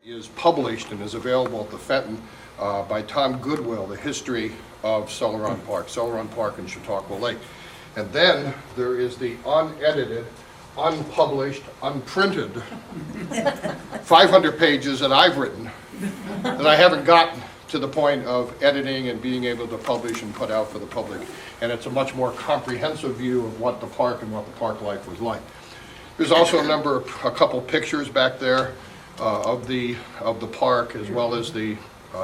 Is published and is available at the Fenton by Tom Goodwill, The History of Celoron Park, Celoron Park and Chautauqua Lake. And then there is the unedited, unpublished, unprinted 500 pages that I've written that I haven't gotten to the point of editing and being able to publish and put out for the public. And it's a much more comprehensive view of what the park and what the park life was like. There's also a couple pictures back there of the park, as well as the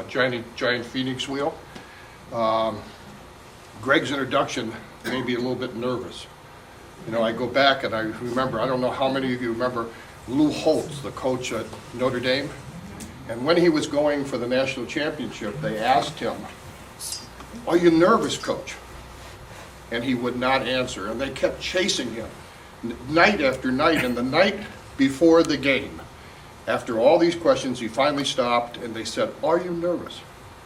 giant phoenix wheel. Greg's introduction made me a little bit nervous. You know, I go back and I remember, I don't know how many of you remember Lou Holtz, the coach at Notre Dame. And when he was going for the national championship, they asked him, "Are you nervous, coach?" And he would not answer. And they kept chasing him night after night. And the night before the game, after all these questions, he finally stopped and they said, "Are you nervous?"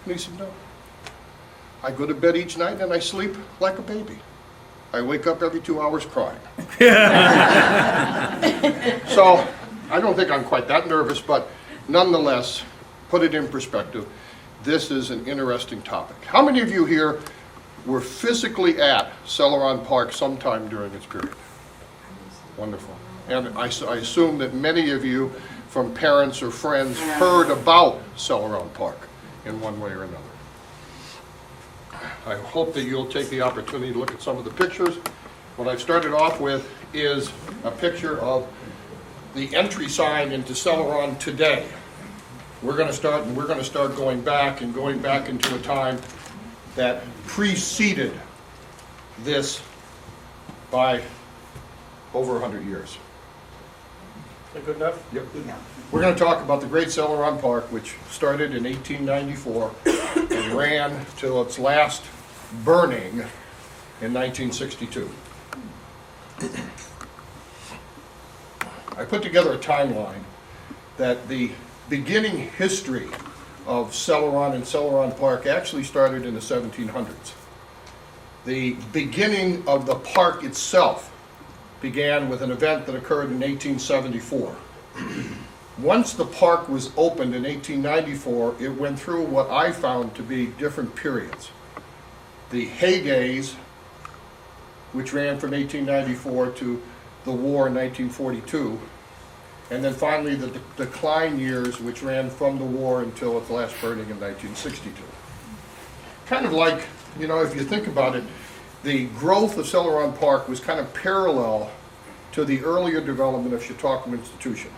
And he said, "No. I go to bed each night and I sleep like a baby. I wake up every 2 hours crying." So I don't think I'm quite that nervous, but nonetheless, put it in perspective, this is an interesting topic. How many of you here were physically at Celoron Park sometime during its period? Wonderful. And I assume that many of you from parents or friends heard about Celoron Park in one way or another. I hope that you'll take the opportunity to look at some of the pictures. What I've started off with is a picture of the entry sign into Celeron today. We're going to start going back into a time that preceded this by over 100 years. Is that good enough? Yep. We're going to talk about the Great Celoron Park, which started in 1894 and ran till its last burning in 1962. I put together a timeline that the beginning history of Celoron and Celoron Park actually started in the 1700s. The beginning of the park itself began with an event that occurred in 1874. Once the park was opened in 1894, it went through what I found to be different periods. The heydays, which ran from 1894 to the war in 1942, and then finally the decline years, which ran from the war until its last burning in 1962. Kind of like, you know, if you think about it, the growth of Celoron Park was kind of parallel to the earlier development of Chautauqua Institution,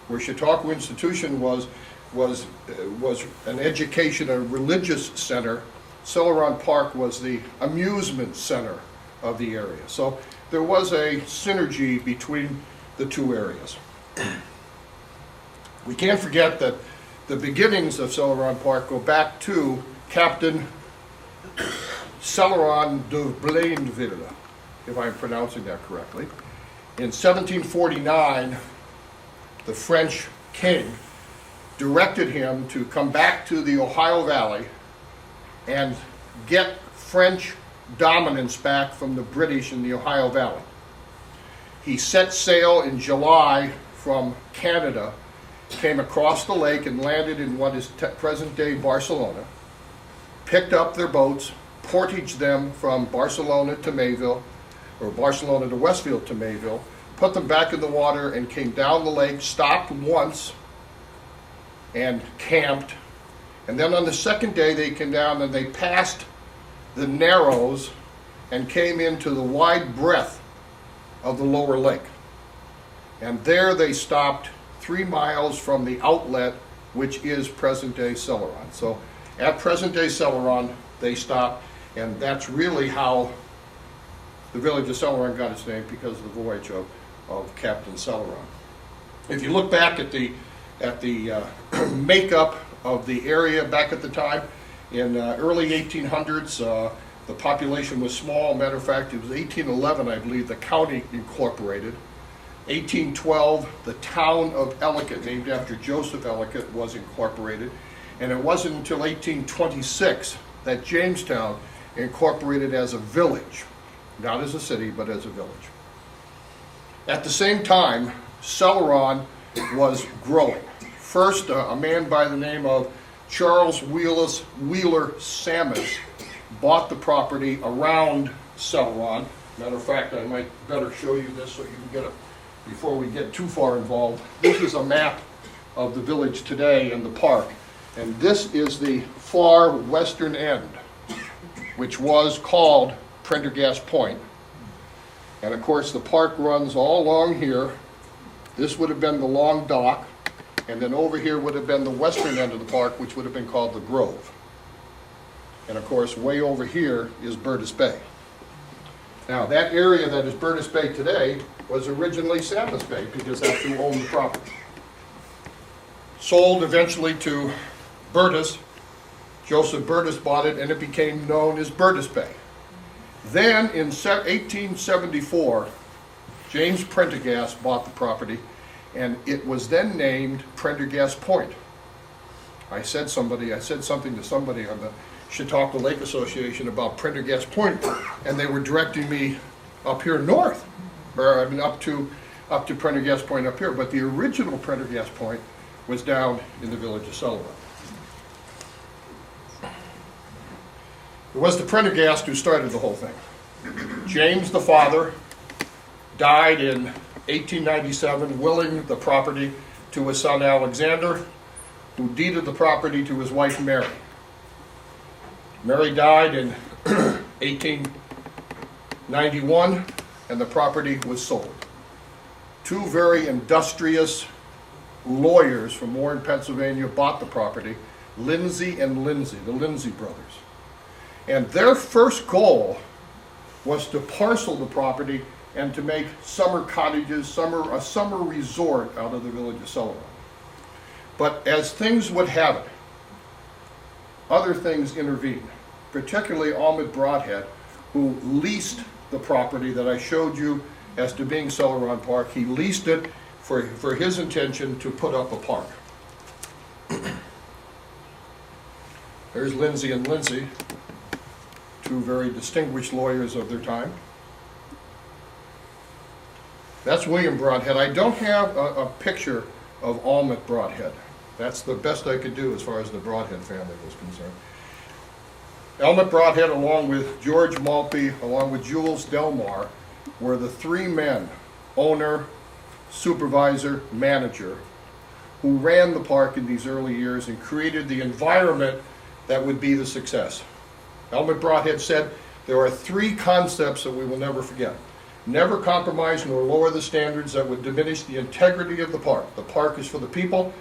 where Chautauqua Institution was an education, a religious center. Celoron Park was the amusement center of the area. So there was a synergy between the two areas. We can't forget that the beginnings of Celoron Park go back to Captain Celoron de Blainville, if I'm pronouncing that correctly. In 1749, the French king directed him to come back to the Ohio Valley and get French dominance back from the British in the Ohio Valley. He set sail in July from Canada, came across the lake and landed in what is present-day Barcelona, picked up their boats, portaged them from Barcelona to Mayville, or Barcelona to Westfield to Mayville, put them back in the water and came down the lake, stopped once and camped. And then on the second day they came down and they passed the Narrows and came into the wide breadth of the lower lake. And there they stopped 3 miles from the outlet, which is present-day Celeron. So at present-day Celeron, they stopped, and that's really how the village of Celeron got its name, because of the voyage of Captain Celeron. If you look back at the makeup of the area back at the time, in early 1800s, the population was small. Matter of fact, it was 1811, I believe, the county incorporated. 1812, the town of Ellicott, named after Joseph Ellicott, was incorporated. And it wasn't until 1826 that Jamestown incorporated as a village, not as a city, but as a village. At the same time, Celeron was growing. First, a man by the name of Charles Wheeler Sammis bought the property around Celoron. Matter of fact, I might better show you this so you can get it before we get too far involved. This is a map of the village today and the park. And this is the far western end, which was called Prendergast Point. And of course, the park runs all along here. This would have been the long dock, and then over here would have been the western end of the park, which would have been called the Grove. And of course, way over here is Bertus Bay. Now, that area that is Bertus Bay today was originally Sammis Bay, because that's who owned the property. Sold eventually to Bertus. Joseph Bertus bought it, and it became known as Bertus Bay. Then, in 1874, James Prendergast bought the property, and it was then named Prendergast Point. I said something to somebody on the Chautauqua Lake Association about Prendergast Point, and they were directing me up here north, or I mean up to Prendergast Point up here. But the original Prendergast Point was down in the village of Celeron. It was the Prendergast who started the whole thing. James, the father, died in 1897, willing the property to his son Alexander, who deeded the property to his wife Mary. Mary died in 1891, and the property was sold. Two very industrious lawyers from Warren, Pennsylvania, bought the property, Lindsay and Lindsay, the Lindsay brothers. And their first goal was to parcel the property and to make summer cottages, a summer resort out of the village of Celeron. But as things would have it, other things intervened, particularly Almond Broadhead, who leased the property that I showed you as to being Celoron Park. He leased it for his intention to put up a park. There's Lindsay and Lindsay, two very distinguished lawyers of their time. That's William Broadhead. I don't have a picture of Almond Broadhead. That's the best I could do as far as the Broadhead family was concerned. Almond Broadhead, along with George Maltby, along with Jules Delmar, were the three men, owner, supervisor, manager, who ran the park in these early years and created the environment that would be the success. Almond Broadhead said, there are three concepts that we will never forget. Never compromise nor lower the standards that would diminish the integrity of the park. The park is for the people,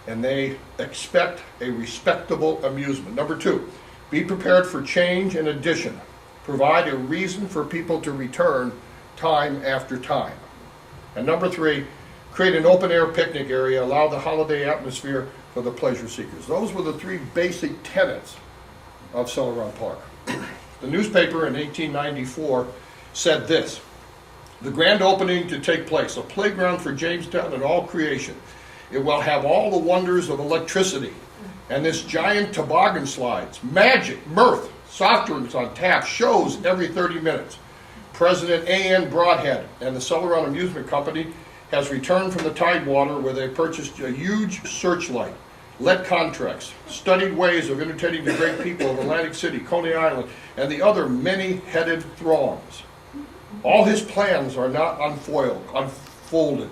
and they expect a respectable amusement. Number two, be prepared for change and addition. Provide a reason for people to return time after time. And number three, create an open-air picnic area, allow the holiday atmosphere for the pleasure seekers. Those were the three basic tenets of Celoron Park. The newspaper in 1894 said this: the grand opening to take place, a playground for Jamestown and all creation. It will have all the wonders of electricity and this giant toboggan slides, magic, mirth, soft drinks on tap, shows every 30 minutes. President A.N. Broadhead and the Celoron Amusement Company has returned from the Tidewater, where they purchased a huge searchlight, let contracts, studied ways of entertaining the great people of Atlantic City, Coney Island, and the other many-headed throngs. All his plans are not unfolded.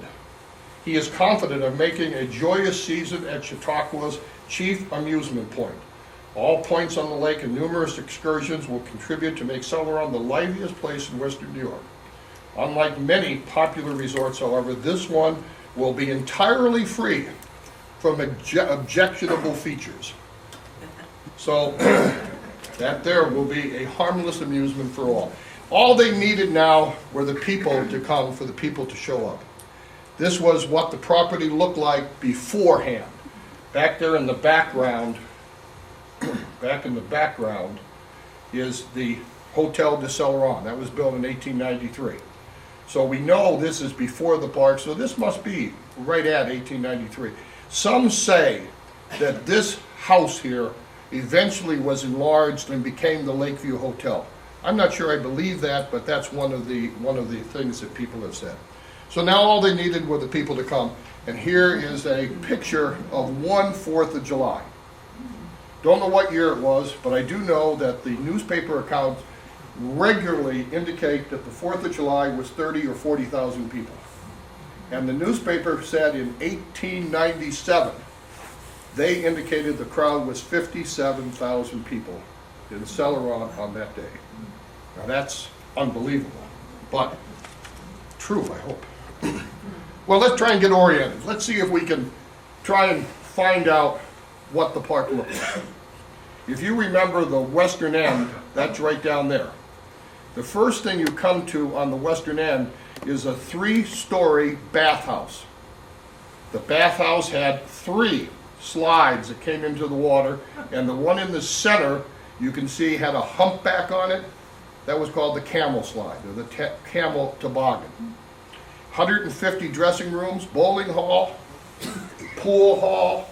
He is confident of making a joyous season at Chautauqua's chief amusement point. All points on the lake and numerous excursions will contribute to make Celeron the liveliest place in western New York. Unlike many popular resorts, however, this one will be entirely free from objectionable features. So that there will be a harmless amusement for all. All they needed now were the people to come, for the people to show up. This was what the property looked like beforehand. Back there in the background, is the Hotel de Celeron. That was built in 1893. So we know this is before the park, so this must be right at 1893. Some say that this house here eventually was enlarged and became the Lakeview Hotel. I'm not sure I believe that, but that's one of the things that people have said. So now all they needed were the people to come. And here is a picture of one 4th of July. Don't know what year it was, but I do know that the newspaper accounts regularly indicate that the 4th of July was 30 or 40,000 people. And the newspaper said in 1897, they indicated the crowd was 57,000 people in Celeron on that day. Now that's unbelievable, but true, I hope. Well, let's try and get oriented. Let's see if we can try and find out what the park looks like. If you remember the western end, that's right down there. The first thing you come to on the western end is a 3-story bathhouse. The bathhouse had 3 slides that came into the water, and the one in the center, you can see, had a humpback on it. That was called the camel slide, or the camel toboggan. 150 dressing rooms, bowling hall, pool hall,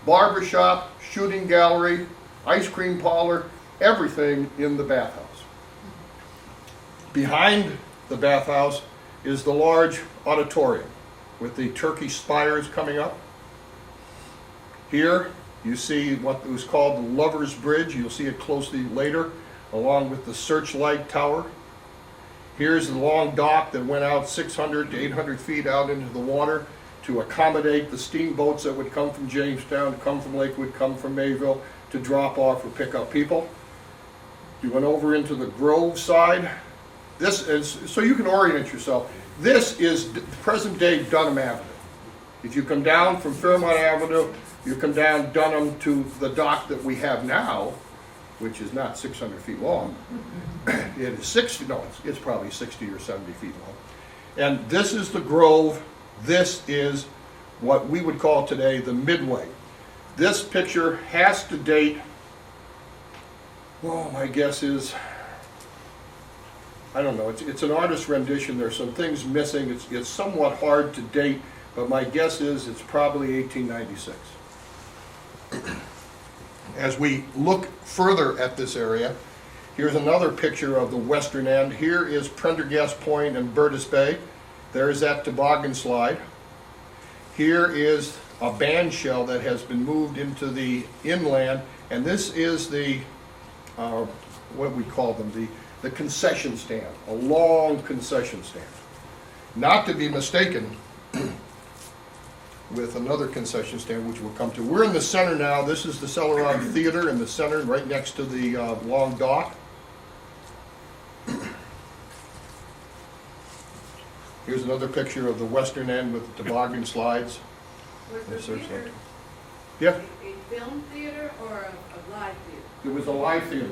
barber shop, shooting gallery, ice cream parlor, everything in the bathhouse. Behind the bathhouse is the large auditorium with the Turkish spires coming up. Here you see what was called the Lover's Bridge. You'll see it closely later, along with the Searchlight Tower. Here's the long dock that went out 600 to 800 feet out into the water to accommodate the steamboats that would come from Jamestown, come from Lakewood, come from Mayville to drop off or pick up people. You went over into the Grove side. This is, so you can orient yourself, this is present day Dunham Avenue. If you come down from Fairmont Avenue, you come down Dunham to the dock that we have now, which is not 600 feet long. It is 60, no, it's probably 60 or 70 feet long. And this is the Grove. This is what we would call today the Midway. This picture has to date, well, my guess is, I don't know, it's an artist's rendition. There's some things missing. It's somewhat hard to date, but my guess is it's probably 1896. As we look further at this area, here's another picture of the western end. Here is Prendergast Point and Bertus Bay. There's that toboggan slide. Here is a band shell that has been moved into the inland, and this is the, what we call them, the concession stand, a long concession stand. Not to be mistaken with another concession stand, which we'll come to. We're in the center now. This is the Celoron Theater in the center, right next to the long dock. Here's another picture of the western end with the toboggan slides. Was the theater Yeah, a film theater or a live theater? it was a live theater.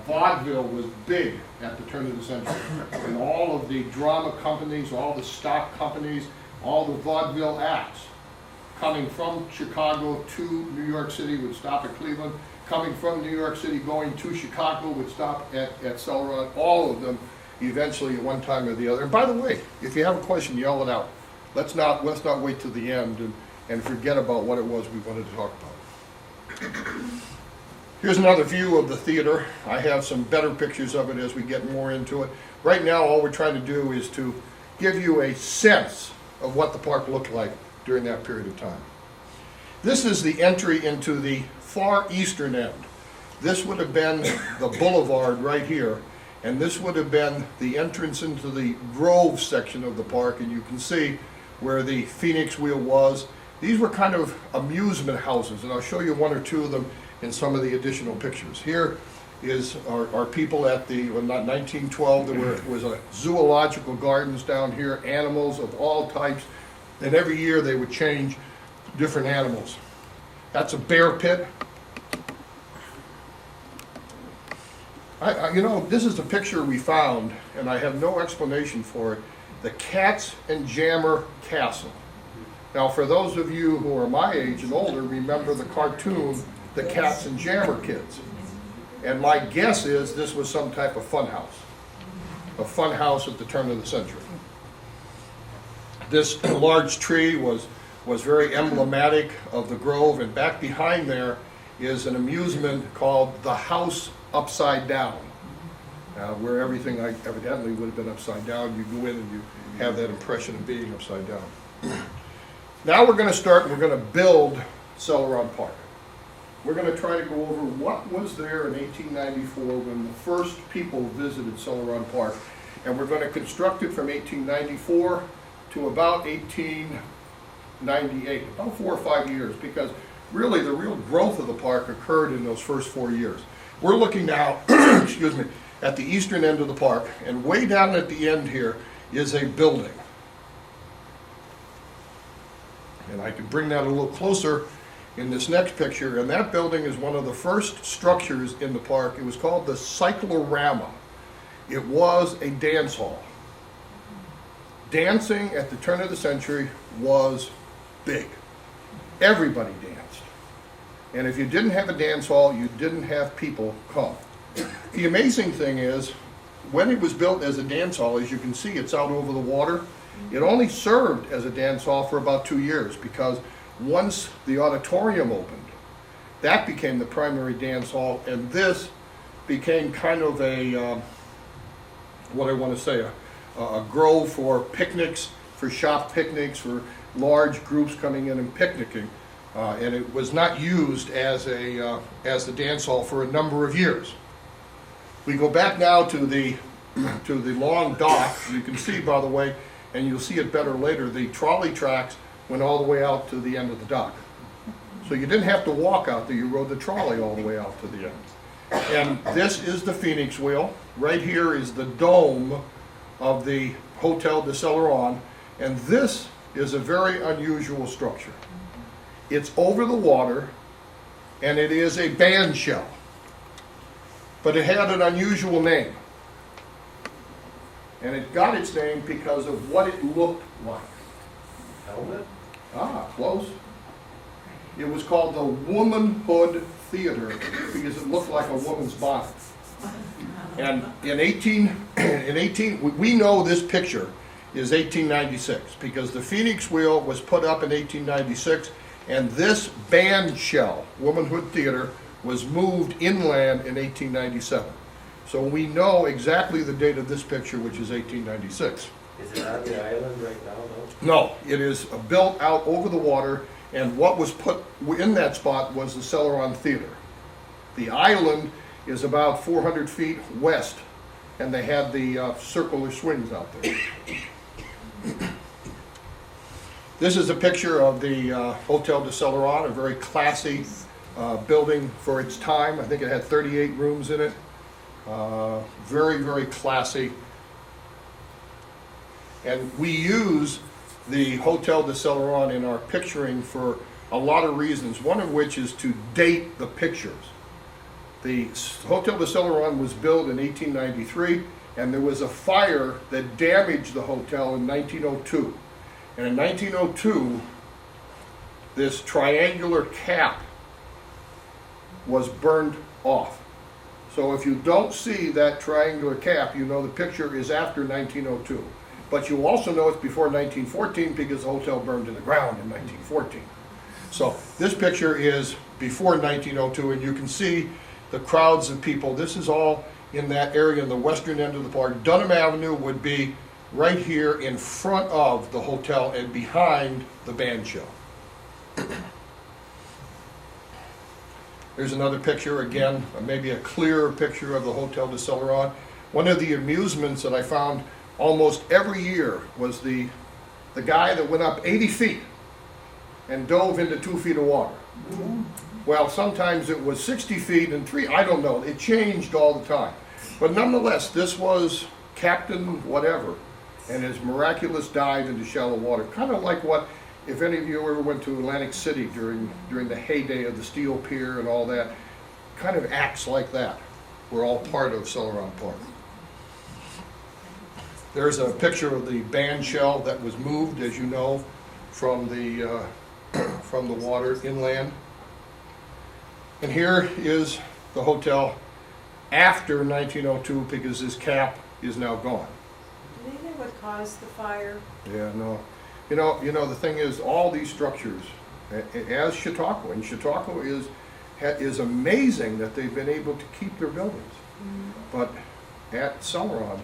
Vaudeville was big at the turn of the century. And all of the drama companies, all the stock companies, all the vaudeville acts coming from Chicago to New York City would stop at Cleveland. Coming from New York City going to Chicago would stop at Celoron. All of them eventually at one time or the other. And by the way, if you have a question, yell it out. Let's not wait till the end and forget about what it was we wanted to talk about. Here's another view of the theater. I have some better pictures of it as we get more into it. Right now, all we're trying to do is to give you a sense of what the park looked like during that period of time. This is the entry into the far eastern end. This would have been the boulevard right here, and this would have been the entrance into the Grove section of the park, and you can see where the Phoenix Wheel was. These were kind of amusement houses, and I'll show you one or two of them in some of the additional pictures. Here is our people at the, well, not 1912, there was a zoological gardens down here, animals of all types, and every year they would change different animals. That's a bear pit. You know, this is a picture we found, and I have no explanation for it. The Cats and Jammer Castle. Now, for those of you who are my age and older, remember the cartoon, The Cats and Jammer Kids. And my guess is this was some type of fun house. A fun house at the turn of the century. This large tree was very emblematic of the Grove, and back behind there is an amusement called the House Upside Down, where everything evidently would have been upside down. You go in and have that impression of being upside down. Now we're going to start, and we're going to build Celoron Park. We're going to try to go over what was there in 1894 when the first people visited Celoron Park, and we're going to construct it from 1894 to about 1898, about 4 or 5 years, because really the real growth of the park occurred in those first 4 years. We're looking now, excuse me, at the eastern end of the park, and way down at the end here is a building. And I can bring that a little closer in this next picture, and that building is one of the first structures in the park. It was called the Cyclorama. It was a dance hall. Dancing at the turn of the century was big. Everybody danced. And if you didn't have a dance hall, you didn't have people come. The amazing thing is, when it was built as a dance hall, as you can see, it's out over the water. It only served as a dance hall for about 2 years, because once the auditorium opened, that became the primary dance hall, and this became kind of a, what I want to say, a grove for picnics, for shop picnics, for large groups coming in and picnicking. And it was not used as the dance hall for a number of years. We go back now to the long dock. You can see, by the way, and you'll see it better later, the trolley tracks went all the way out to the end of the dock. So you didn't have to walk out there, you rode the trolley all the way out to the end. And this is the Phoenix wheel. Right here is the dome of the Hotel de Celeron, and this is a very unusual structure. It's over the water, and it is a band shell, but it had an unusual name. And it got its name because of what it looked like. Helmet? Ah, close. It was called the Womanhood Theater because it looked like a woman's body. And we know this picture is 1896 because the Phoenix wheel was put up in 1896, and this band shell, Womanhood Theater, was moved inland in 1897. So we know exactly the date of this picture, which is 1896. Is it on the island right now, though? No, it is built out over the water, and what was put in that spot was the Celeron Theater. The island is about 400 feet west, and they had the circular swings out there. This is a picture of the Hotel de Celeron, a very classy building for its time. I think it had 38 rooms in it. Very, very classy. And we use the Hotel de Celeron in our picturing for a lot of reasons, one of which is to date the pictures. The Hotel de Celeron was built in 1893, and there was a fire that damaged the hotel in 1902. And in 1902, this triangular cap was burned off. So if you don't see that triangular cap, you know the picture is after 1902. But you also know it's before 1914 because the hotel burned to the ground in 1914. So this picture is before 1902, and you can see the crowds of people. This is all in that area in the western end of the park. Dunham Avenue would be right here in front of the hotel and behind the band shell. There's another picture, again, maybe a clearer picture of the Hotel de Celeron. One of the amusements that I found almost every year was the guy that went up 80 feet and dove into 2 feet of water. Well, sometimes it was 60 feet and 3, I don't know, it changed all the time. But nonetheless, this was Captain whatever, and his miraculous dive into shallow water. Kind of like what, if any of you ever went to Atlantic City during the heyday of the steel pier and all that, kind of acts like that. We're all part of Celoron Park. There's a picture of the band shell that was moved, as you know, from the water inland. And here is the hotel after 1902 because this cap is now gone. Do they know what caused the fire? Yeah, no. You know, the thing is, all these structures, as Chautauqua, and Chautauqua is amazing that they've been able to keep their buildings. But at Celeron,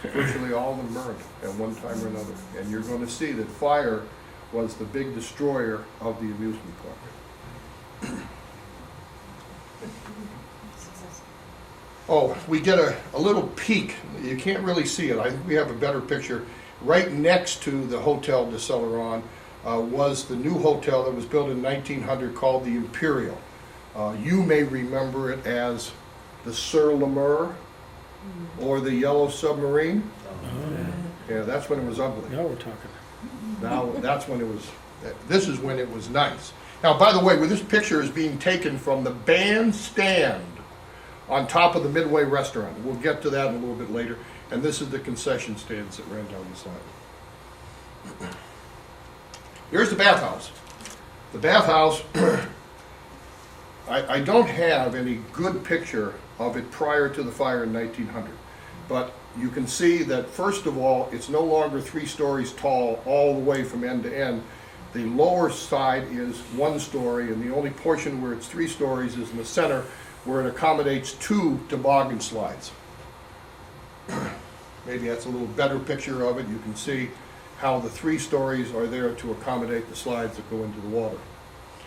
Virtually all of them burned at one time or another. And you're going to see that fire was the big destroyer of the amusement park. Oh, we get a little peek. You can't really see it. I think we have a better picture. Right next to the Hotel de Celoron was the new hotel that was built in 1900 called the Imperial. You may remember it as the Celeron or the Yellow Submarine. Yeah, that's when it was ugly. Now we're talking. Now, that's when it was, this is when it was nice. Now, by the way, this picture is being taken from the bandstand on top of the Midway restaurant. We'll get to that in a little bit later. And this is the concession stands that ran down the side. Here's the bathhouse. The bathhouse, I don't have any good picture of it prior to the fire in 1900. But you can see that, first of all, it's no longer 3 stories tall all the way from end to end. The lower side is 1 story, and the only portion where it's 3 stories is in the center, where it accommodates 2 toboggan slides. Maybe that's a little better picture of it. You can see how the 3 stories are there to accommodate the slides that go into the water.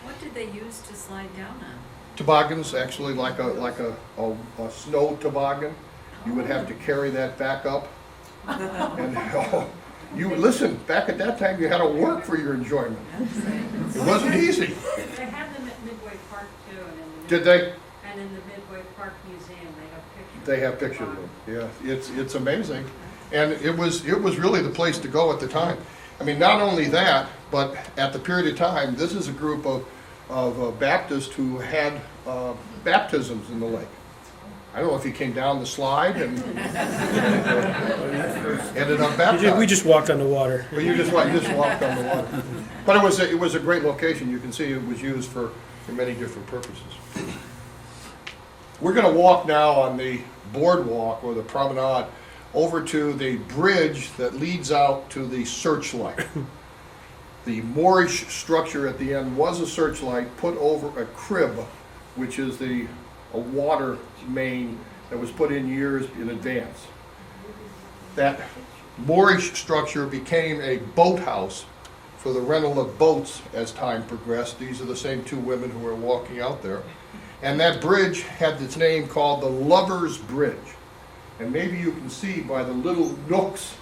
What did they use to slide down on? Toboggans, actually like a snow toboggan. You would have to carry that back up. And you listen, back at that time you had to work for your enjoyment. It wasn't easy. They have them at Midway Park too, and in the. Did they? And in the Midway Park Museum, they have pictures. They have pictures of them. Yeah, it's amazing. And it was really the place to go at the time. I mean, not only that, but at the period of time, this is a group of Baptists who had baptisms in the lake. I don't know if he came down the slide and ended up baptized. We just walked on the water. Well, you just walked on the water. But it was a great location. You can see it was used for many different purposes. We're going to walk now on the boardwalk or the promenade over to the bridge that leads out to the searchlight. The moorish structure at the end was a searchlight put over a crib, which is a water main that was put in years in advance. That moorish structure became a boathouse for the rental of boats as time progressed. These are the same 2 women who were walking out there. And that bridge had its name called the Lover's Bridge. And maybe you can see by the little nooks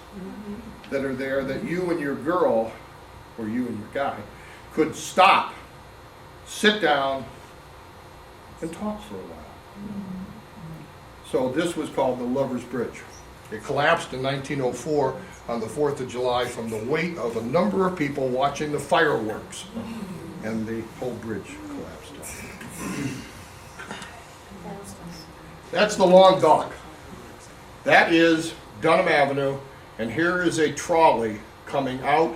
that are there that you and your girl, or you and your guy, could stop, sit down, and talk for a while. So this was called the Lover's Bridge. It collapsed in 1904 on the 4th of July from the weight of a number of people watching the fireworks. And the whole bridge collapsed. That's the long dock. That is Dunham Avenue, and here is a trolley coming out.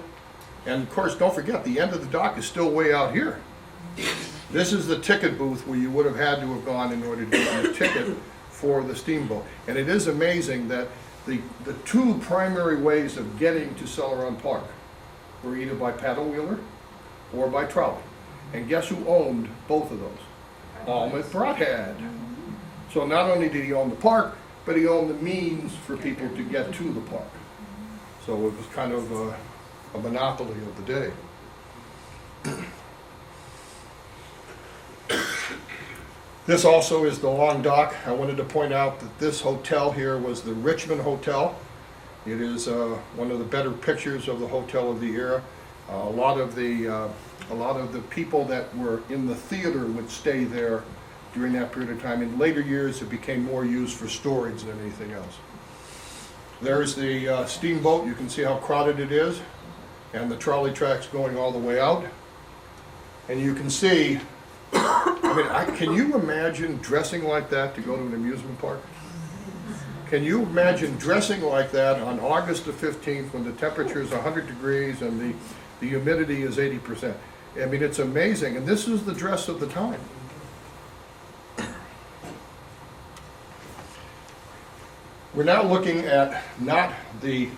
And of course, don't forget, the end of the dock is still way out here. This is the ticket booth where you would have had to have gone in order to get your ticket for the Steamboat. And it is amazing that the 2 primary ways of getting to Celoron Park were either by paddle wheeler or by trolley. And guess who owned both of those? Almond Broadhead. So not only did he own the park, but he owned the means for people to get to the park. So it was kind of a monopoly of the day. This also is the long dock. I wanted to point out that this hotel here was the Richmond Hotel. It is one of the better pictures of the hotel of the era. A lot of the people that were in the theater would stay there during that period of time. In later years, it became more used for storage than anything else. There's the Steamboat. You can see how crowded it is, and the trolley tracks going all the way out. And you can see, can you imagine dressing like that to go to an amusement park? Can you imagine dressing like that on August the 15th when the temperature is 100 degrees and the humidity is 80%? I mean, it's amazing, and this is the dress of the time. We're now looking at not the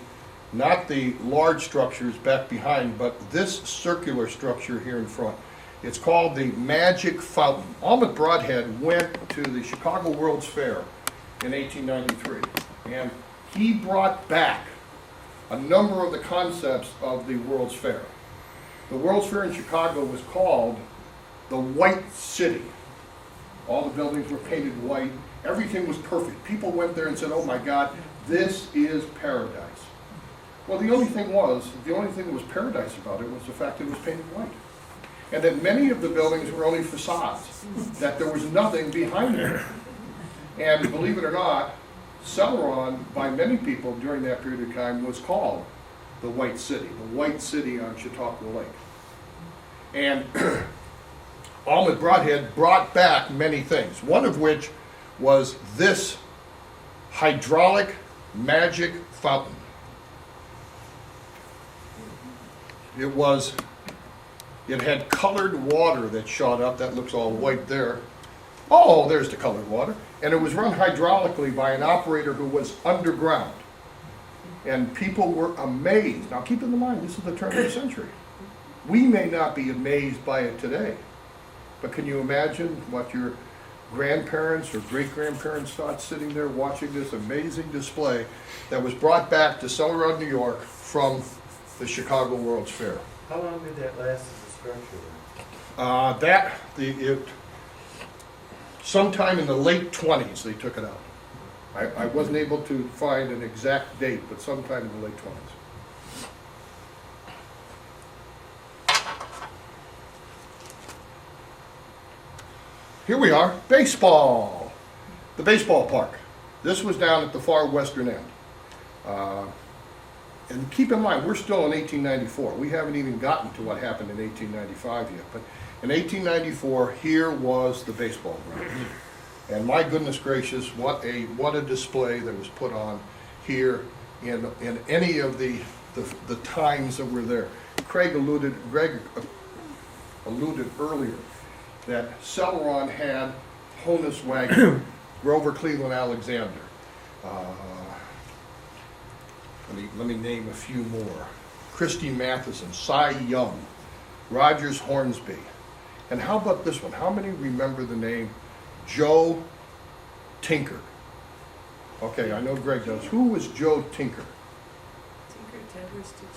large structures back behind, but this circular structure here in front. It's called the Magic Fountain. Almond Broadhead went to the Chicago World's Fair in 1893, and he brought back a number of the concepts of the World's Fair. The World's Fair in Chicago was called the White City. All the buildings were painted white. Everything was perfect. People went there and said, oh my God, this is paradise. Well, the only thing that was paradise about it was the fact that it was painted white. And that many of the buildings were only facades, that there was nothing behind them. And believe it or not, Celeron, by many people during that period of time, was called the White City on Chautauqua Lake. And Almond Broadhead brought back many things, one of which was this hydraulic magic fountain. It had colored water that shot up, that looks all white there. Oh, there's the colored water. And it was run hydraulically by an operator who was underground. And people were amazed. Now keep in mind, this is the turn of the century. We may not be amazed by it today, but can you imagine what your grandparents or great-grandparents thought sitting there watching this amazing display that was brought back to Celoron, New York from the Chicago World's Fair? How long did that last as a structure? Sometime in the late 20s they took it out. I wasn't able to find an exact date, but sometime in the late 20s. Here we are, baseball. The baseball park. This was down at the far western end. And keep in mind, we're still in 1894. We haven't even gotten to what happened in 1895 yet. But in 1894, here was the baseball grounds. And my goodness gracious, what a display that was put on here in any of the times that were there. Greg alluded earlier that Celeron had Honus Wagner, Grover Cleveland Alexander. Let me name a few more. Christy Matheson, Cy Young, Rogers Hornsby. And how about this one? How many remember the name Joe Tinker? Okay, I know Greg does. Who was Joe Tinker? Tinker, Tedward, Stitch.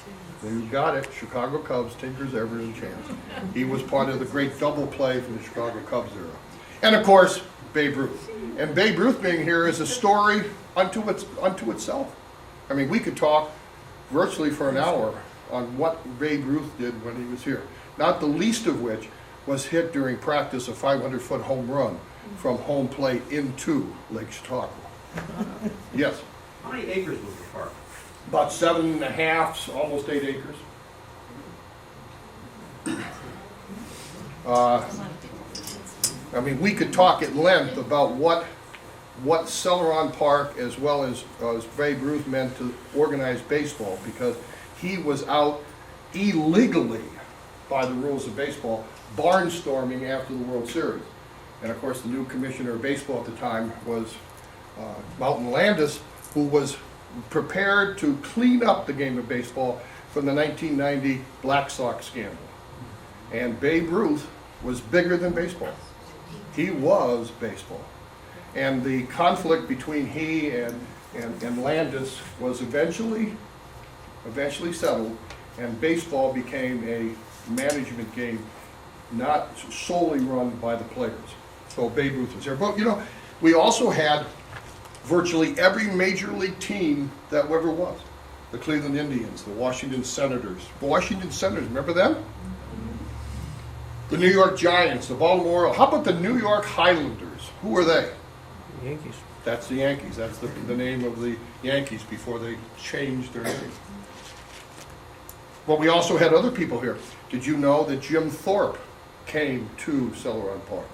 You got it. Chicago Cubs, Tinker's ever in chance. He was part of the great double play from the Chicago Cubs era. And of course, Babe Ruth. And Babe Ruth being here is a story unto itself. I mean, we could talk virtually for an hour on what Babe Ruth did when he was here. Not the least of which was hit during practice a 500-foot home run from home plate into Lake Chautauqua. Yes. How many acres was the park? About 7.5, almost 8 acres. I mean, we could talk at length about what Celoron Park as well as Babe Ruth meant to organize baseball, because he was out illegally, by the rules of baseball, barnstorming after the World Series. And of course, the new commissioner of baseball at the time was Mountain Landis, who was prepared to clean up the game of baseball from the 1990 Black Sox scandal. And Babe Ruth was bigger than baseball. He was baseball. And the conflict between he and Landis was eventually settled, and baseball became a management game not solely run by the players. So Babe Ruth was there. But you know, we also had virtually every major league team that ever was. The Cleveland Indians, the Washington Senators. The Washington Senators, remember them? The New York Giants, the Baltimore Orioles. How about the New York Highlanders? Who were they? Yankees. That's the Yankees. That's the name of the Yankees before they changed their name. Well, we also had other people here. Did you know that Jim Thorpe came to Celoron Park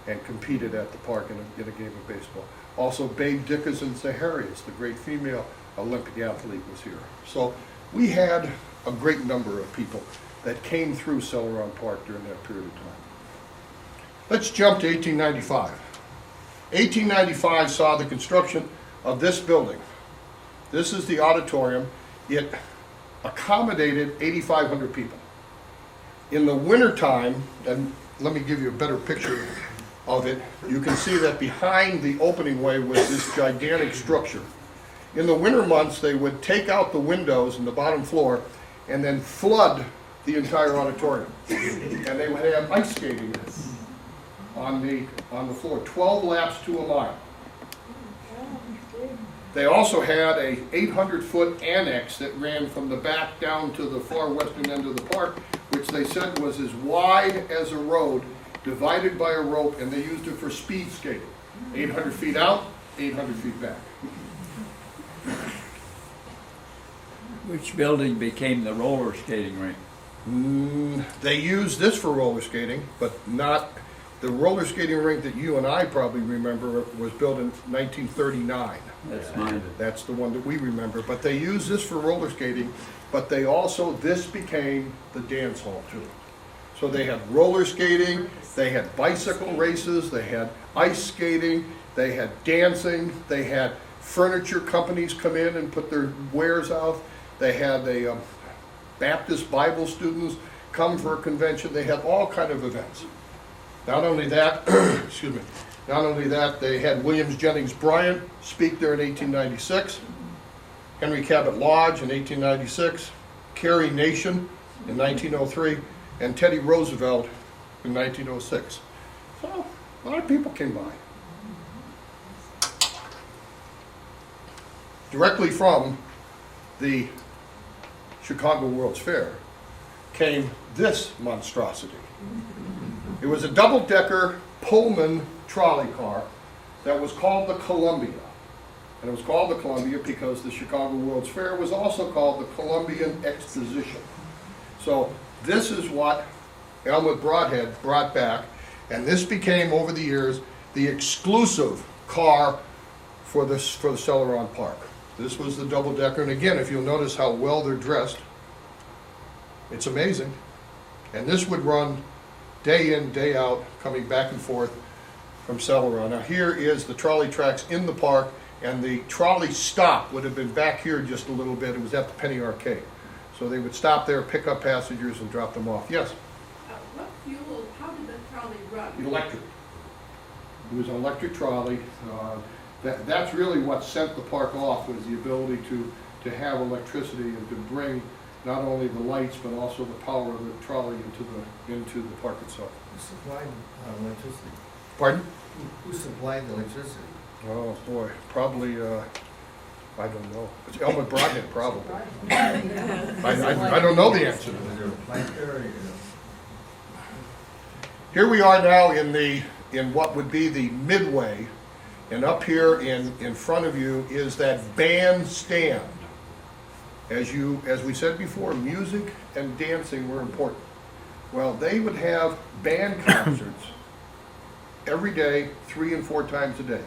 and competed at the park in a game of baseball? Also, Babe Dickinson's the Harriets, the great female Olympic athlete, was here. So we had a great number of people that came through Celoron Park during that period of time. Let's jump to 1895. 1895 saw the construction of this building. This is the auditorium. It accommodated 8,500 people. In the wintertime, and let me give you a better picture of it, you can see that behind the opening way was this gigantic structure. In the winter months, they would take out the windows in the bottom floor and then flood the entire auditorium. And they would have ice skating on the floor, 12 laps to a mile. They also had a 800-foot annex that ran from the back down to the far western end of the park, which they said was as wide as a road, divided by a rope, and they used it for speed skating. 800 feet out, 800 feet back. Which building became the roller skating rink? They used this for roller skating, but not, the roller skating rink that you and I probably remember was built in 1939. That's mine. That's the one that we remember, but they used this for roller skating, but they also, this became the dance hall too. So they had roller skating, they had bicycle races, they had ice skating, they had dancing, they had furniture companies come in and put their wares out, they had the Baptist Bible students come for a convention, they had all kind of events. Not only that, excuse me, not only that, they had Williams Jennings Bryan speak there in 1896, Henry Cabot Lodge in 1896, Carrie Nation in 1903, and Teddy Roosevelt in 1906. So, a lot of people came by. Directly from the Chicago World's Fair came this monstrosity. It was a double-decker Pullman trolley car that was called the Columbia. And it was called the Columbia because the Chicago World's Fair was also called the Columbian Exposition. So this is what Elmwood Broadhead brought back, and this became, over the years, the exclusive car for the Celoron Park. This was the double-decker, and again, if you'll notice how well they're dressed, it's amazing. And this would run day in, day out, coming back and forth from Celeron. Now here is the trolley tracks in the park, and the trolley stop would have been back here just a little bit. It was at the Penny Arcade. So they would stop there, pick up passengers, and drop them off. Yes? What fuel, how did the trolley run? Electric. It was an electric trolley. That's really what sent the park off, was the ability to have electricity and to bring not only the lights but also the power of the trolley into the park itself. Who supplied electricity? Pardon? Who supplied the electricity? Oh boy, probably I don't know. It's Elmwood Broadhead, probably. I don't know the answer to that. Was there a plant there, or, Here we are now in what would be the midway, and up here in front of you is that bandstand. As we said before, music and dancing were important. Well, they would have band concerts every day, 3 and 4 times a day.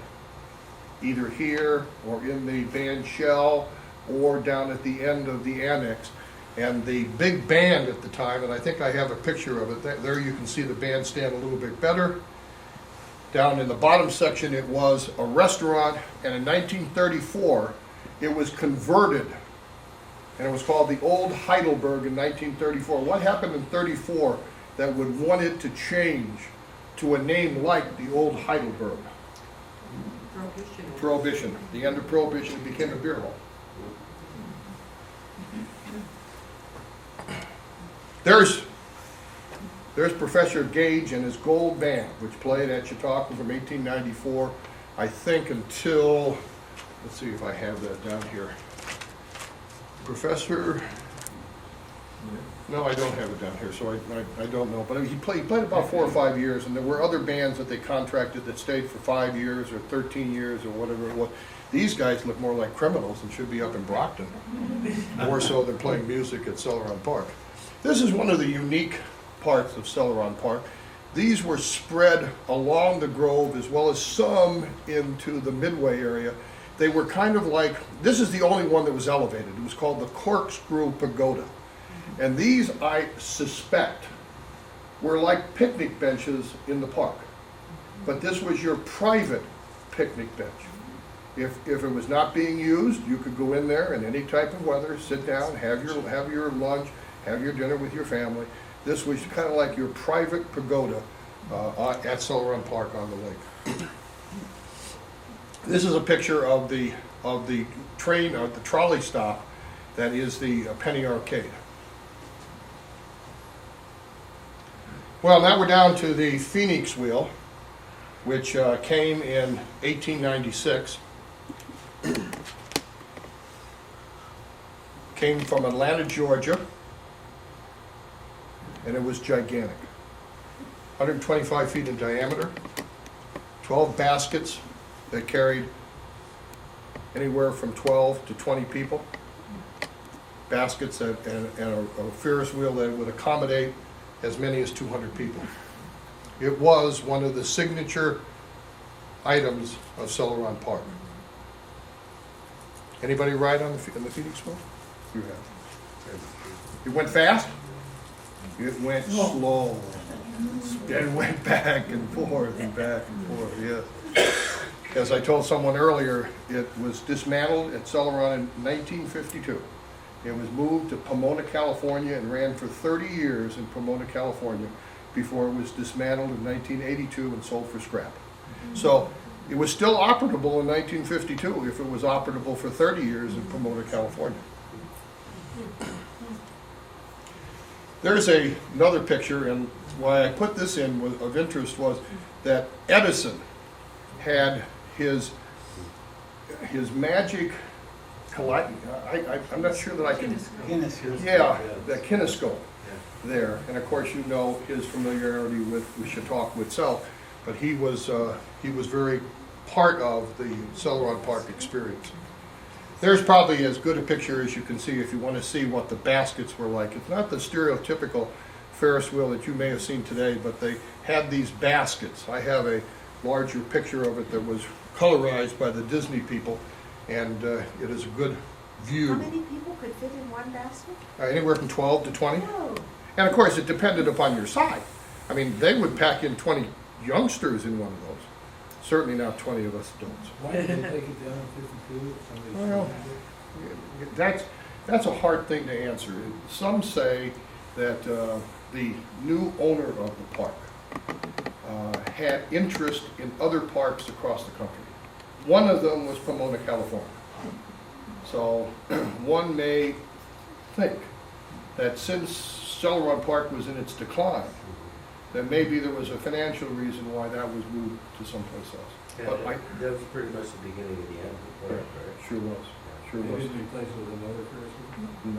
Either here or in the band shell or down at the end of the annex. And the big band at the time, and I think I have a picture of it, there you can see the bandstand a little bit better. Down in the bottom section it was a restaurant, and in 1934 it was converted, and it was called the Old Heidelberg in 1934. What happened in 34 that would want it to change to a name like the Old Heidelberg? Prohibition. Prohibition. The end of Prohibition, it became a beer hall. There's Professor Gage and his gold band, which played at Chautauqua from 1894, I think, until, let's see if I have that down here. Professor, no, I don't have it down here, so I don't know. But he played about 4 or 5 years, and there were other bands that they contracted that stayed for 5 years or 13 years or whatever it was. These guys look more like criminals and should be up in Brockton, more so than playing music at Celoron Park. This is one of the unique parts of Celoron Park. These were spread along the grove as well as some into the midway area. They were kind of like, this is the only one that was elevated. It was called the Corkscrew Pagoda. And these, I suspect, were like picnic benches in the park. But this was your private picnic bench. If it was not being used, you could go in there in any type of weather, sit down, have your lunch, have your dinner with your family. This was kind of like your private pagoda at Celoron Park on the lake. This is a picture of the train, or the trolley stop that is the Penny Arcade. Well, now we're down to the Phoenix Wheel, which came in 1896. Came from Atlanta, Georgia, and it was gigantic. 125 feet in diameter, 12 baskets that carried anywhere from 12 to 20 people. Baskets and a Ferris wheel that would accommodate as many as 200 people. It was one of the signature items of Celoron Park. Anybody ride on the Phoenix wheel? You have. It went fast? It went slow. It went back and forth and back and forth, yes. As I told someone earlier, it was dismantled at Celeron in 1952. It was moved to Pomona, California, and ran for 30 years in Pomona, California, before it was dismantled in 1982 and sold for scrap. So it was still operable in 1952 if it was operable for 30 years in Pomona, California. There's another picture, and why I put this in of interest was that Edison had his magic I'm not sure that I can. Yeah, the kinescope there, and of course you know his familiarity with Chautauqua itself, but he was very part of the Celoron Park experience. There's probably as good a picture as you can see if you want to see what the baskets were like. It's not the stereotypical Ferris wheel that you may have seen today, but they had these baskets. I have a larger picture of it that was colorized by the Disney people, and it is a good view. How many people could fit in one basket? Anywhere from 12 to 20. Oh, And of course, it depended upon your side. I mean, they would pack in 20 youngsters in one of those. Certainly not 20 of us adults. Why did they take it down to 52? Well, that's a hard thing to answer. Some say that the new owner of the park had interest in other parks across the country. One of them was Pomona, California. So one may think that since Celoron Park was in its decline, that maybe there was a financial reason why that was moved to someplace else. Yeah, But that was pretty much the beginning of the end of the park, right? sure was, sure Maybe was. it's replaced with another Ferris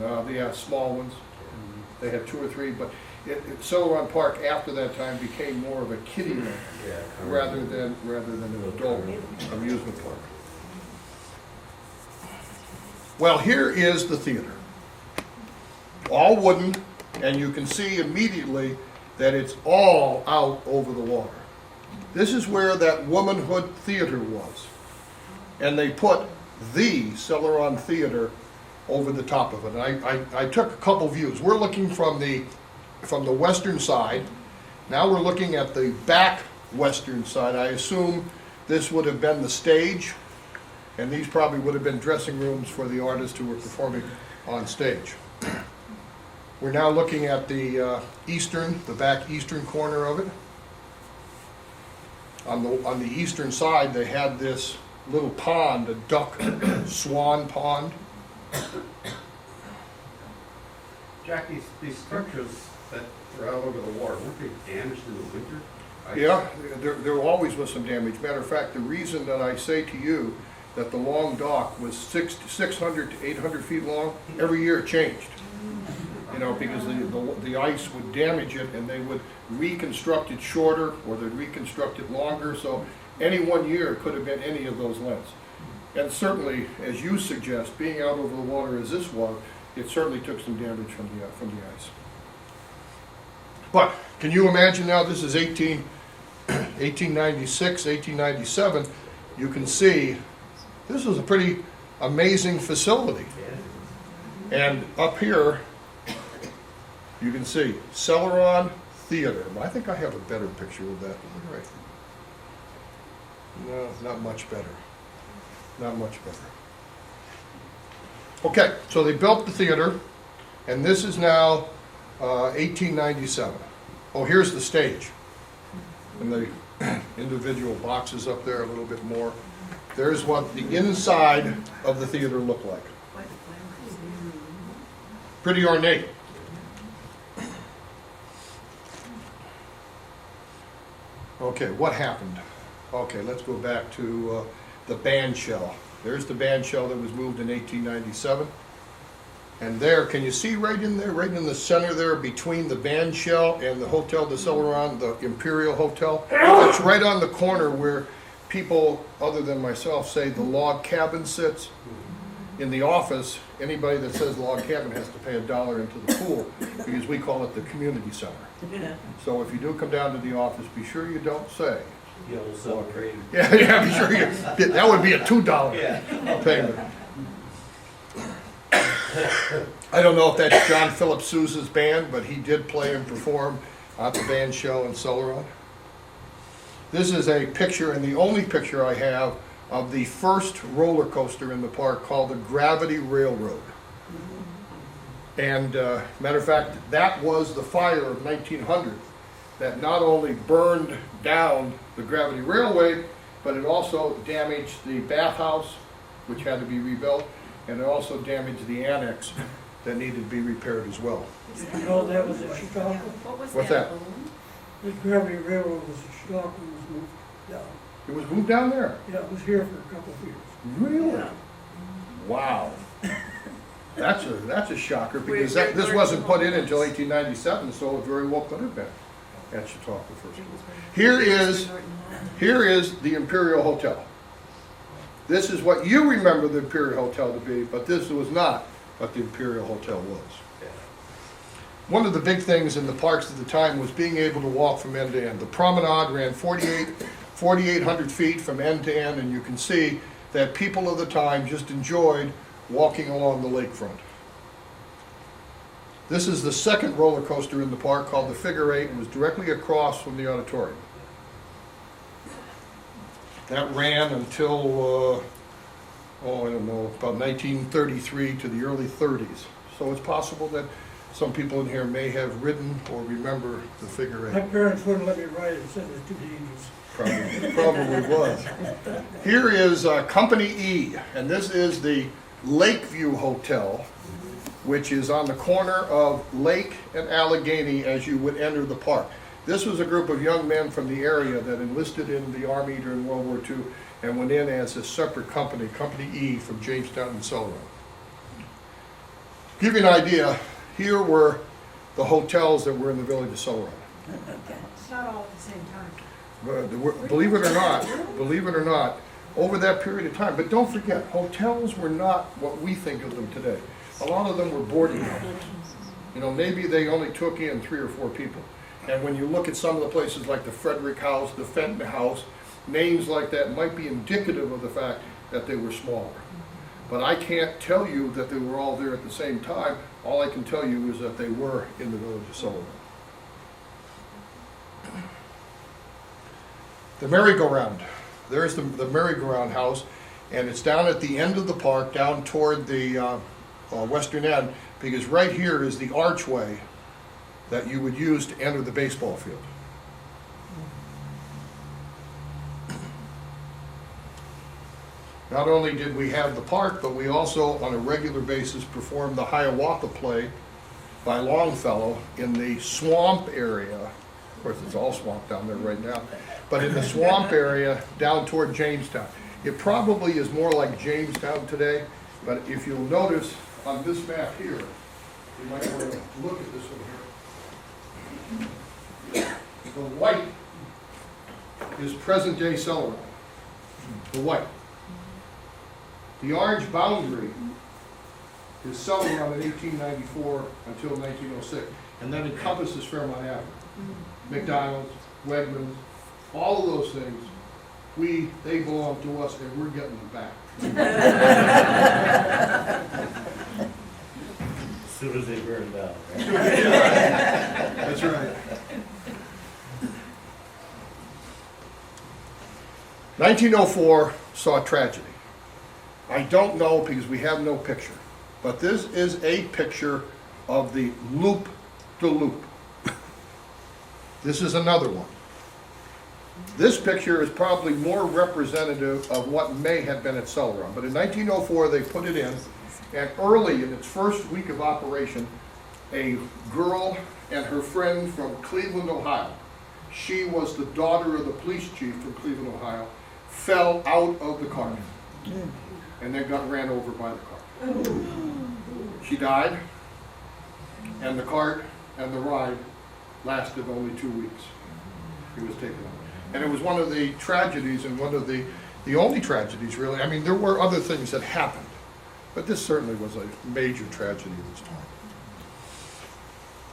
wheel? No, they had small ones. They had 2 or 3, but Celoron Park after that time became more of a kiddie land Yeah. rather than an adult amusement park. Well, here is the theater. All wooden, and you can see immediately that it's all out over the water. This is where that Womanhood Theater was. And they put the Celoron Theater over the top of it. And I took a couple views. We're looking from the western side. Now we're looking at the back western side. I assume this would have been the stage, and these probably would have been dressing rooms for the artists who were performing on stage. We're now looking at the back eastern corner of it. On the eastern side, they had this little pond, a duck swan pond. Jack, these structures that were out over the water, weren't they damaged in the winter? Yeah, there always was some damage. Matter of fact, the reason that I say to you that the long dock was 600 to 800 feet long, every year it changed. You know, because the ice would damage it, and they would reconstruct it shorter, or they'd reconstruct it longer, so any one year could have been any of those lengths. And certainly, as you suggest, being out over the water as this was, it certainly took some damage from the ice. But, can you imagine now, this is 1896, 1897, you can see this was a pretty amazing facility. And up here, you can see Celoron Theater. I think I have a better picture of that. Right. No, not much better. Not much better. Okay, so they built the theater, and this is now 1897. Oh, here's the stage. And the individual boxes up there a little bit more. There's what the inside of the theater looked like. Pretty ornate. Okay, what happened? Okay, let's go back to the band shell. There's the band shell that was moved in 1897. And there, can you see right in there, right in the center there, between the band shell and the Hotel de Celeron, the Imperial Hotel? It's right on the corner where people, other than myself, say the log cabin sits. In the office, anybody that says log cabin has to pay $1 into the pool, because we call it the community center. So if you do come down to the office, be sure you don't say. Yellow celebrated. Yeah, be sure you, that would be a $2 payment. I don't know if that's John Philip Sousa's band, but he did play and perform at the band show in Celeron. This is a picture, and the only picture I have, of the first roller coaster in the park called the Gravity Railroad. And matter of fact, that was the fire of 1900 that not only burned down the Gravity Railway, but it also damaged the Bathhouse, which had to be rebuilt, and it also damaged the annex that needed to be repaired as well. You know, that was at Chautauqua. What was What's that that? balloon? The Gravity Railroad was at Chautauqua and was moved down. It was moved down there? Yeah, it was here for a couple of years. Really? Yeah. Wow. That's a shocker, because Where this Gordon wasn't put in Hall until was. 1897, so it very well could have been at Chautauqua first. Here is the Imperial Hotel. This is what you remember the Imperial Hotel to be, but this was not what the Imperial Hotel was. One of the big things in the parks at the time was being able to walk from end to end. The promenade ran 4,800 feet from end to end, and you can see that people of the time just enjoyed walking along the lakefront. This is the second roller coaster in the park, called the Figure Eight, and was directly across from the auditorium. That ran until, I don't know, about 1933 to the early 30s. So it's possible that some people in here may have ridden or remember the Figure My Eight. parents wouldn't let me ride it, said it was too dangerous. Probably was. Here is Company E, and this is the Lakeview Hotel, which is on the corner of Lake and Allegheny as you would enter the park. This was a group of young men from the area that enlisted in the Army during World War II and went in as a separate company, Company E, from Jamestown and Celeron. Give you an idea, here were the hotels that were in the village of Celeron. It's not all at the same time. Believe it or not, over that period of time, but don't forget, hotels were not what we think of them today. A lot of them were boarding houses. You know, maybe they only took in 3 or 4 people. And when you look at some of the places like the Frederick House, the Fenton House, names like that might be indicative of the fact that they were smaller. But I can't tell you that they were all there at the same time. All I can tell you is that they were in the village of Celeron. The merry-go-round. There's the merry-go-round house, and it's down at the end of the park, down toward the western end, because right here is the archway that you would use to enter the baseball field. Not only did we have the park, but we also, on a regular basis, performed the Hiawatha play by Longfellow in the swamp area. Of course, it's all swamp down there right now, but in the swamp area down toward Jamestown. It probably is more like Jamestown today, but if you'll notice on this map here, you might want to look at this one here. The white is present-day Celeron, the white. The orange boundary is Celeron in 1894 until 1906, and that encompasses Fairmont Avenue. McDonald's, Wegmans, all of those things, they belong to us, and we're getting them back. As soon as they burn down. That's right. 1904 saw tragedy. I don't know because we have no picture, but this is a picture of the loop de loop. This is another one. This picture is probably more representative of what may have been at Celoron. But in 1904, they put it in, and early in its first week of operation, a girl and her friend from Cleveland, Ohio, she was the daughter of the police chief from Cleveland, Ohio, fell out of the cart and then got ran over by the cart. She died, and the cart and the ride lasted only 2 weeks. He was taken out. And it was one of the tragedies, and one of the only tragedies, really. I mean, there were other things that happened, but this certainly was a major tragedy at this time.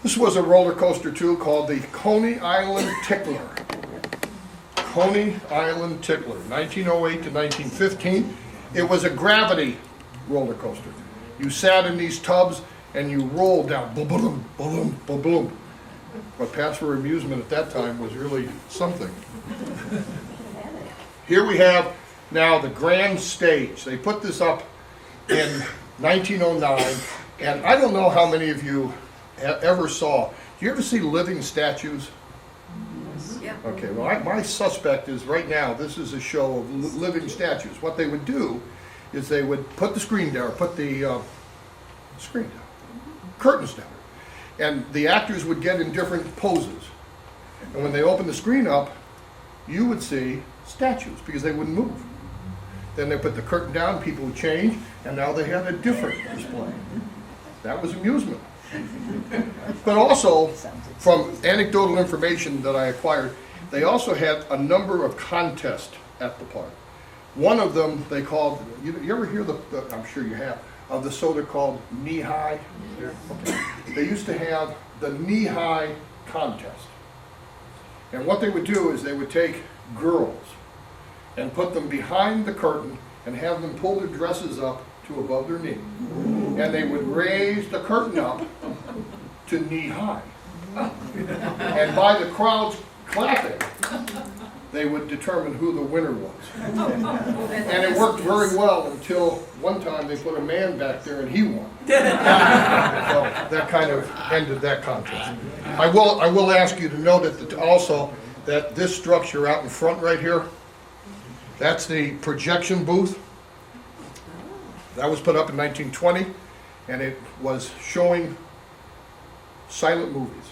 This was a roller coaster, too, called the Coney Island Tickler. Coney Island Tickler, 1908 to 1915. It was a gravity roller coaster. You sat in these tubs and you rolled down, boom, boom, boom, boom, boom. What passed for amusement at that time was really something. Here we have now the grand stage. They put this up in 1909, and I don't know how many of you ever saw. Do you ever see living statues? Yeah. Okay, well, my suspect is right now, this is a show of living statues. What they would do is they would put the screen down, put the screen down, curtains down, and the actors would get in different poses. And when they opened the screen up, you would see statues because they wouldn't move. Then they put the curtain down, people would change, and now they had a different display. That was amusement. But also, from anecdotal information that I acquired, they also had a number of contests at the park. One of them they called, you ever hear I'm sure you have, of the soda called knee-high? Okay. They used to have the knee-high contest. And what they would do is they would take girls and put them behind the curtain and have them pull their dresses up to above their knee. And they would raise the curtain up to knee-high. And by the crowd's clapping, they would determine who the winner was. And it worked very well until one time they put a man back there and he won. So that kind of ended that contest. I will ask you to note also that this structure out in front right here, that's the projection booth. That was put up in 1920, and it was showing silent movies.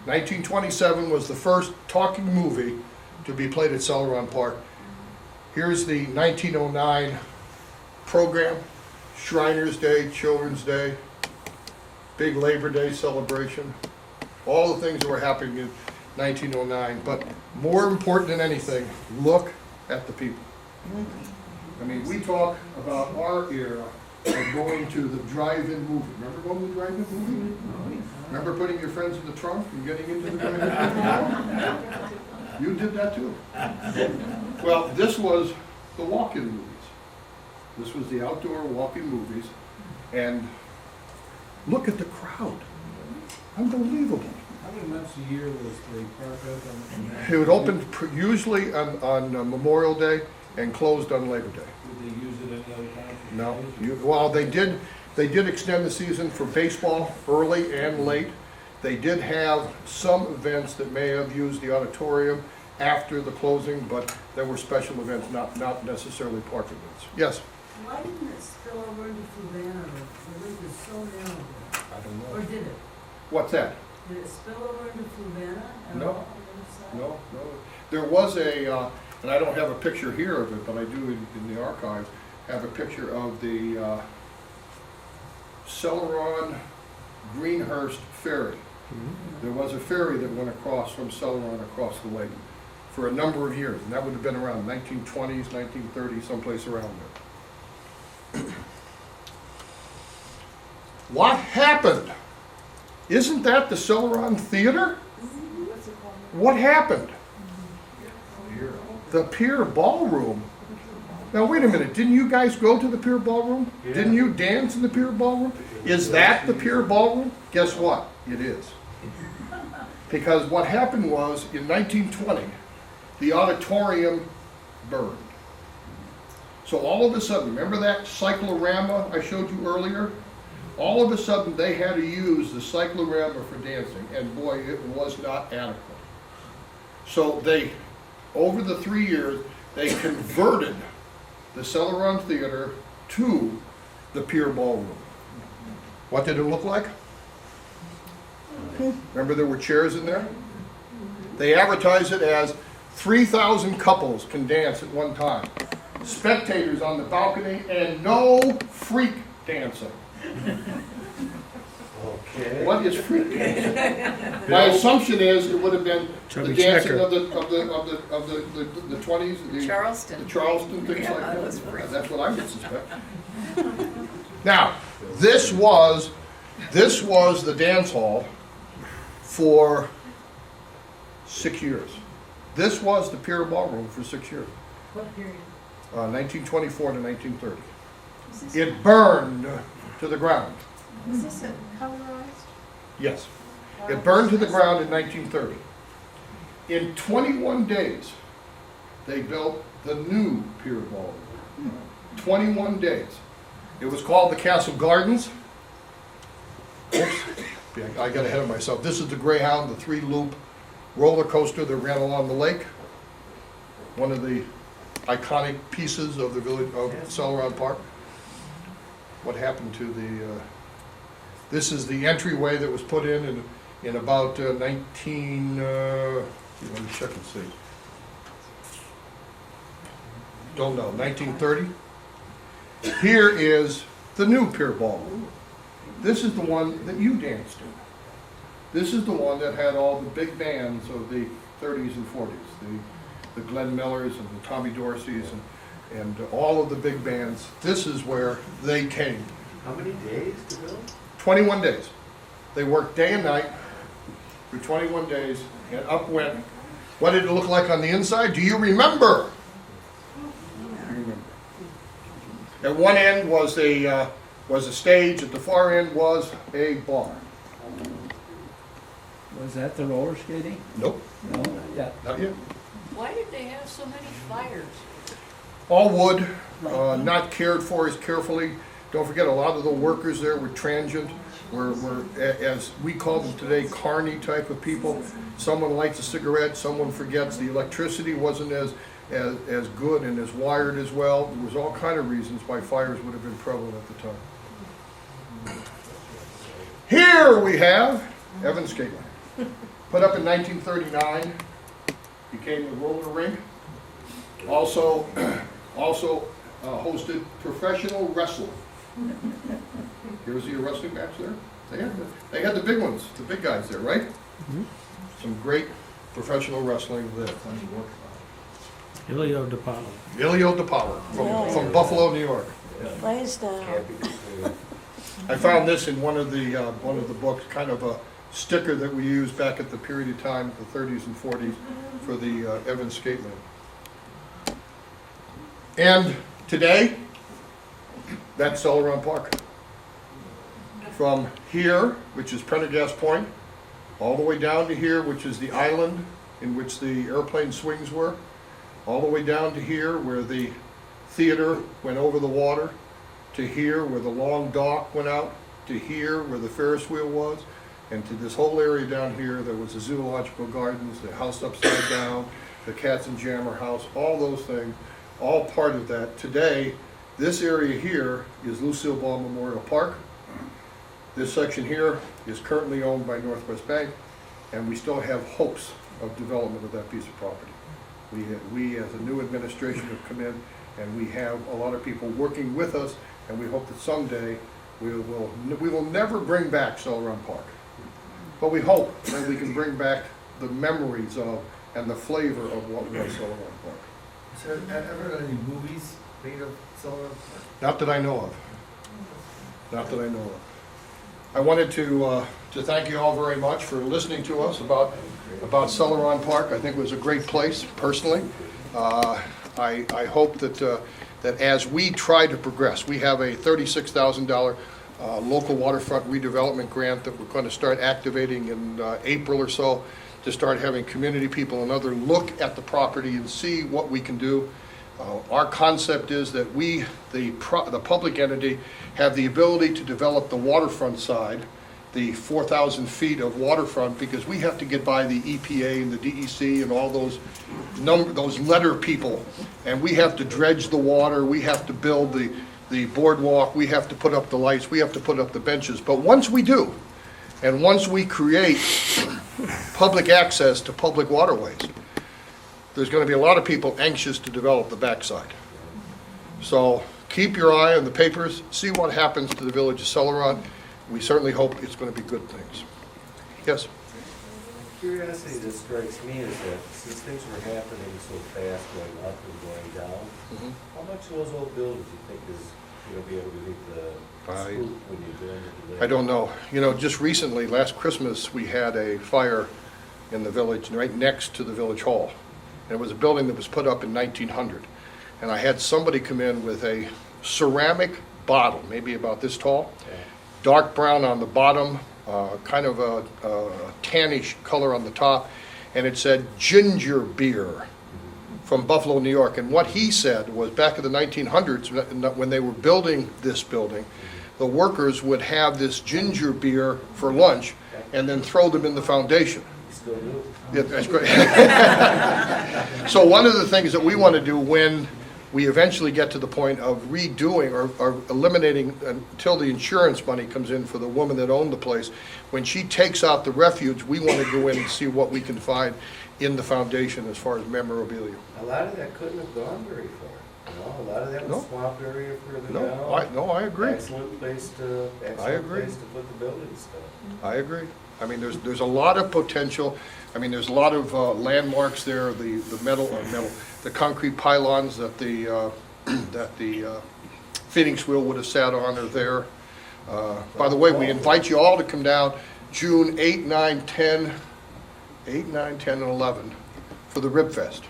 1927 was the first talking movie to be played at Celoron Park. Here's the 1909 program: Shriners Day, Children's Day, big Labor Day celebration, all the things that were happening in 1909. But more important than anything, look at the people. I mean, we talk about our era of going to the drive-in movie. Remember going to the drive-in movie? Remember putting your friends in the trunk and getting into the drive-in movie? You did that too. Well, this was the walk-in movies. This was the outdoor walk-in movies. And look at the crowd. Unbelievable. How many months a year was the park open? It would open usually on Memorial Day and closed on Labor Day. Did they use it any other time? No, well, they did extend the season for baseball early and late. They did have some events that may have used the auditorium after the closing, but there were special events, not necessarily park events. Yes? Why didn't it spill over into Fluvanna? The lake is so narrow there. I don't Or know. did it? What's that? Did it spill over into Fluvanna? at No. all on the other side? No. There was and I don't have a picture here of it, but I do in the archives, have a picture of the Celoron Greenhurst ferry. There was a ferry that went across from Celoron across the lake for a number of years, and that would have been around 1920s, 1930s, someplace around there. What happened? Isn't that the Celoron Theater? What's it called? What happened? The Pier Ballroom. Now wait a minute, didn't you guys go to the Pier Ballroom? Yeah. Didn't you dance in the Pier Ballroom? Is that the Pier Ballroom? Guess what? It is. Because what happened was, in 1920, the auditorium burned. So all of a sudden, remember that cyclorama I showed you earlier? All of a sudden, they had to use the cyclorama for dancing, and boy, it was not adequate. So they over the 3 years, they converted the Celoron Theater to the Pier Ballroom. What did it look like? Remember there were chairs in there? They advertised it as 3,000 couples can dance at one time. Spectators on the balcony and no freak dancing. Okay. What is freak dancing? My assumption is it would have been the dancing of the 20s, the Charleston. Charleston, things Yeah, like that that. was freak. That's what I would suspect. Now, this was the dance hall for 6 years. This was the Pier Ballroom for 6 years, What period? 1924 to 1930. It burned to the ground. Was this a colorized? Yes. It burned to the ground in 1930. In 21 days, they built the new Pier Ballroom. 21 days. It was called the Castle Gardens. Oops, I got ahead of myself. This is the Greyhound, the 3-loop roller coaster that ran along the lake. One of the iconic pieces of the village of Celoron Park. What happened to the, this is the entryway that was put in about 19, let me check and see. Don't know, 1930? Here is the new Pier Ballroom. This is the one that you danced in. This is the one that had all the big bands of the 30s and 40s, the Glenn Millers and the Tommy Dorseys and all of the big bands. This is where they came. How many days to build? 21 days. They worked day and night for 21 days, and up went. What did it look like on the inside? Do you remember? I remember. At one end was a stage. At the far end was a bar. Was that the roller skating? Nope, No, not yet. not yet. Why did they have so many fires? All wood, not cared for as carefully. Don't forget, a lot of the workers there were transient, were as we call them today, carny type of people. Someone lights a cigarette, someone forgets. The electricity wasn't as good and as wired as well. There was all kind of reasons why fires would have been prevalent at the time. Here we have Evans Skate Rink. Put up in 1939, became the roller rink. Also hosted professional wrestling. You ever see a wrestling match there? They had the big ones, the big guys there, right? Some great professional wrestling there. Ilio DiPaolo. Ilio DiPaolo from Buffalo, New York. I found this in one of the books, kind of a sticker that we used back at the period of time, the 30s and 40s, for the Evans Skate Rink. And today, that's Celoron Park. From here, which is Prendergast Point, all the way down to here, which is the island in which the airplane swings were, all the way down to here where the theater went over the water, to here where the long dock went out, to here where the Ferris wheel was, and to this whole area down here that was the zoological gardens, the house upside down, the Cats and Jammer house, all those things, all part of that. Today, this area here is Lucille Ball Memorial Park. This section here is currently owned by Northwest Bank, and we still have hopes of development of that piece of property. We as a new administration have come in, and we have a lot of people working with us, and we hope that someday we will never bring back Celoron Park. But we hope that we can bring back the memories of and the flavor of what was Celoron Park. Has there ever any movies made of Celoron Park? Not that I know of. Not that I know of. I wanted to thank you all very much for listening to us about Celoron Park. I think it was a great place, personally. I hope that as we try to progress, we have a $36,000 local waterfront redevelopment grant that we're going to start activating in April or so, to start having community people another look at the property and see what we can do. Our concept is that we, the public entity, have the ability to develop the waterfront side the 4,000 feet of waterfront, because we have to get by the EPA and the DEC and all those letter people. And we have to dredge the water, we have to build the boardwalk, we have to put up the lights, we have to put up the benches. But once we do, and once we create public access to public waterways, there's gonna be a lot of people anxious to develop the backside. So keep your eye on the papers, see what happens to the village of Celeron. We certainly hope it's gonna be good things. Yes? Curiosity that strikes me is that since things were happening so fast, going up and going down, how much of those old buildings do you think is, be able to meet the scoop when you go into the... I don't know. Just recently, last Christmas, we had a fire in the village, right next to the village hall. And it was a building that was put up in 1900. And I had somebody come in with a ceramic bottle, maybe about this tall, dark brown on the bottom, kind of a tannish color on the top, and it said ginger beer from Buffalo, New York. And what he said was back in the 1900s, when they were building this building, the workers would have this ginger beer for lunch and then throw them in the foundation. Still do. Yeah, that's great. So one of the things that we want to do when we eventually get to the point of redoing or eliminating until the insurance money comes in for the woman that owned the place, when she takes out the refuge, we want to go in and see what we can find in the foundation as far as memorabilia. A lot of that couldn't have gone very far. A lot of that was No. swamp area further down. I agree. Excellent place to put the building stuff. I agree. I mean, there's a lot of potential. I mean, there's a lot of landmarks there, the concrete pylons that the Phoenix wheel would have sat on are there. By the way, we invite you all to come down June 8, 9, 10, and 11 for the Rib Fest.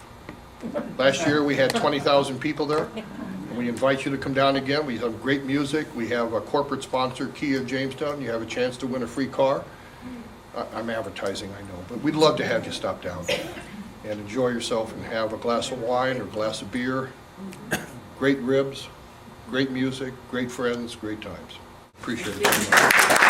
Last year, we had 20,000 people there. And we invite you to come down again. We have great music. We have a corporate sponsor, Kia of Jamestown. You have a chance to win a free car. I'm advertising, I know, but we'd love to have you stop down and enjoy yourself and have a glass of wine or a glass of beer. Great ribs, great music, great friends, great times. Appreciate it.